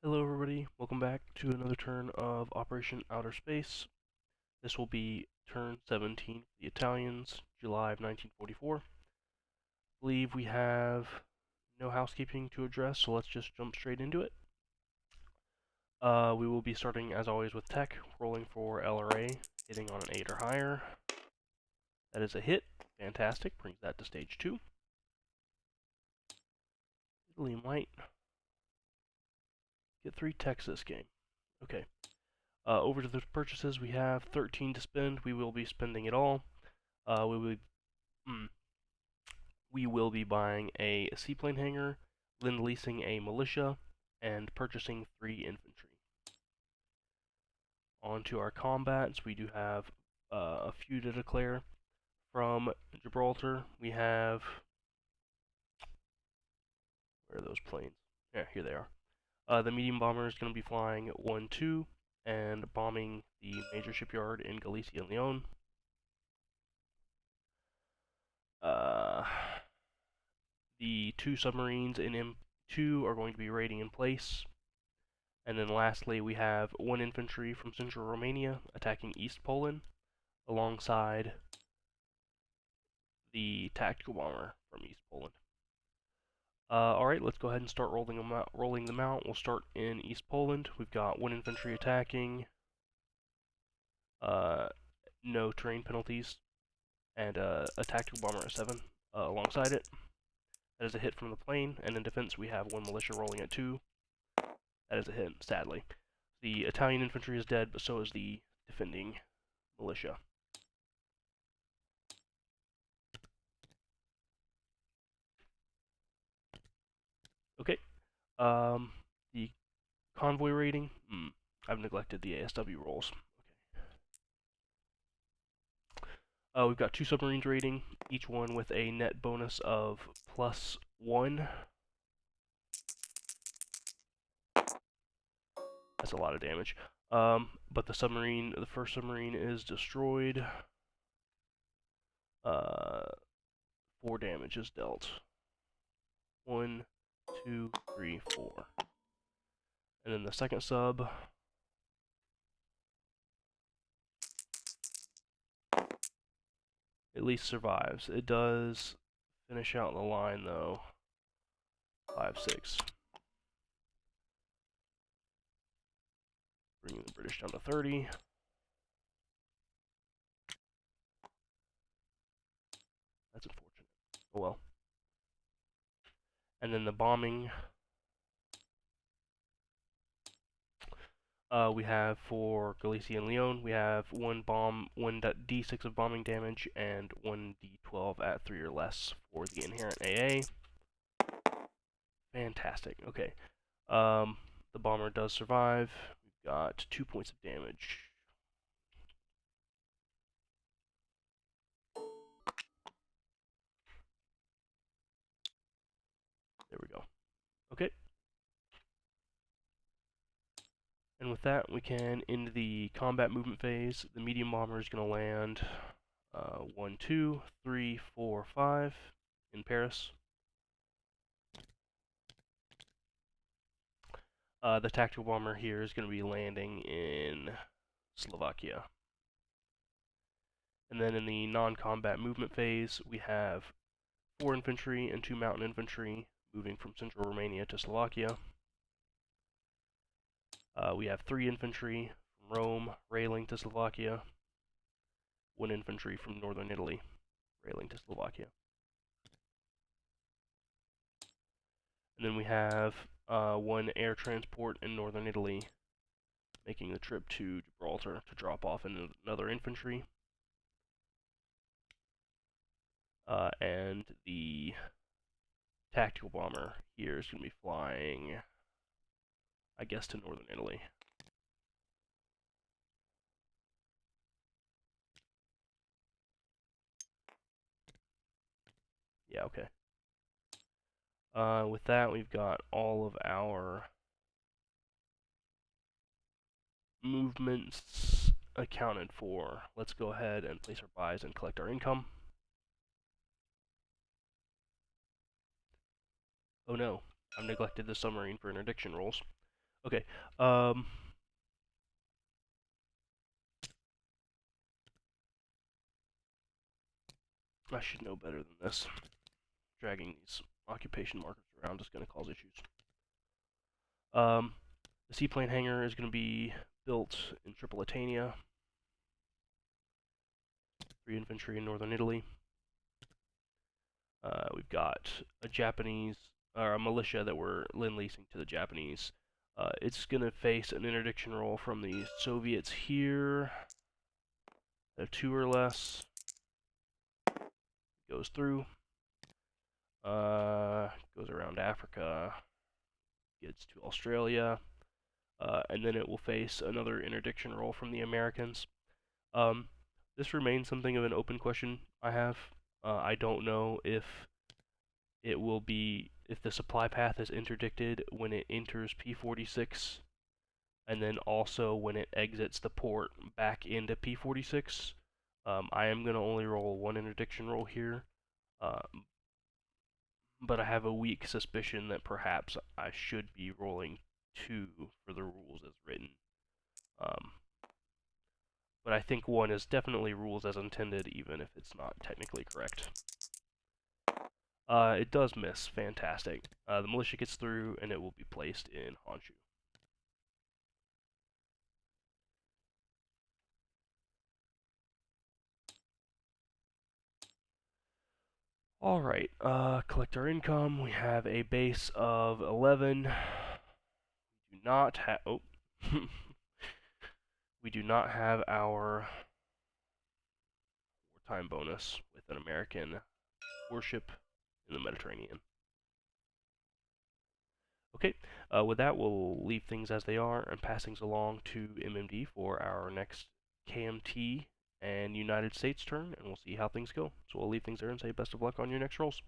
Hello everybody, welcome back to another turn of Operation Outer Space. This will be turn 17 for the Italians, July of 1944. I believe we have no housekeeping to address, so let's just jump straight into it. We will be starting as always with tech, rolling for LRA, hitting on an 8 or higher. That is a hit, fantastic, brings that to stage 2. Italy might get 3 techs this game. Okay. Over to the purchases, we have 13 to spend. We will be spending it all. We will be buying a seaplane hangar, then leasing a militia, and purchasing 3 infantry. On to our combats, we do have a few to declare. From Gibraltar, we have... Where are those planes? Yeah, here they are. The medium bomber is going to be flying 1-2 and bombing the major shipyard in Galicia and Leon. The 2 submarines in M2 are going to be raiding in place. And then lastly, we have 1 infantry from central Romania attacking East Poland alongside the tactical bomber from East Poland. Alright, let's go ahead and start rolling them out. We'll start in East Poland. We've got 1 infantry attacking, no terrain penalties, and a tactical bomber at 7 alongside it. That is a hit from the plane, and in defense we have 1 militia rolling at 2. That is a hit, sadly. The Italian infantry is dead, but so is the defending militia. Okay. The convoy rating. I've neglected the ASW rolls. Okay. We've got 2 submarines rating, each one with a net bonus of +1. That's a lot of damage. But the first submarine is destroyed. 4 damage is dealt. 1, 2, 3, 4. And then the second sub at least survives. It does finish out the line though. 5-6. Bringing the British down to 30. That's unfortunate. Oh well. And then the bombing. We have for Galicia and Leon, we have 1 D6 of bombing damage, and 1 D12 at 3 or less for the inherent AA. Fantastic. Okay. The bomber does survive. We've got 2 points of damage. There we go. Okay. And with that, we can end the combat movement phase. The medium bomber is going to land 1, 2, 3, 4, 5 in Paris. The tactical bomber here is going to be landing in Slovakia. And then in the non-combat movement phase, we have 4 infantry and 2 mountain infantry moving from central Romania to Slovakia. We have 3 infantry from Rome railing to Slovakia, 1 infantry from northern Italy railing to Slovakia. And then we have 1 air transport in northern Italy making the trip to Gibraltar to drop off another infantry. And the tactical bomber here is going to be flying, I guess, to northern Italy. Yeah, okay. With that, we've got all of our movements accounted for. Let's go ahead and place our buys and collect our income. Oh no, I've neglected the submarine for interdiction rolls. Okay. I should know better than this. Dragging these occupation markers around is going to cause issues. The seaplane hangar is going to be built in Tripolitania. 3 infantry in northern Italy. We've got a Japanese, or a militia that we're lend-leasing to the Japanese. It's going to face an interdiction roll from the Soviets here. 2 or less. Goes through. Goes around Africa. Gets to Australia. And then it will face another interdiction roll from the Americans. This remains something of an open question I have. I don't know if it will be, if the supply path is interdicted when it enters P46, and then also when it exits the port back into P46. I am going to only roll 1 interdiction roll here, but I have a weak suspicion that perhaps I should be rolling 2 for the rules as written. But I think 1 is definitely rules as intended, even if it's not technically correct. It does miss. Fantastic. The militia gets through, and it will be placed in Honshu. Alright, collect our income. We have a base of 11. We do not have... Oh. We do not have our wartime bonus with an American warship in the Mediterranean. Okay, with that, we'll leave things as they are and pass things along to MMD for our next KMT and United States turn, and we'll see how things go. So we'll leave things there and say best of luck on your next rolls.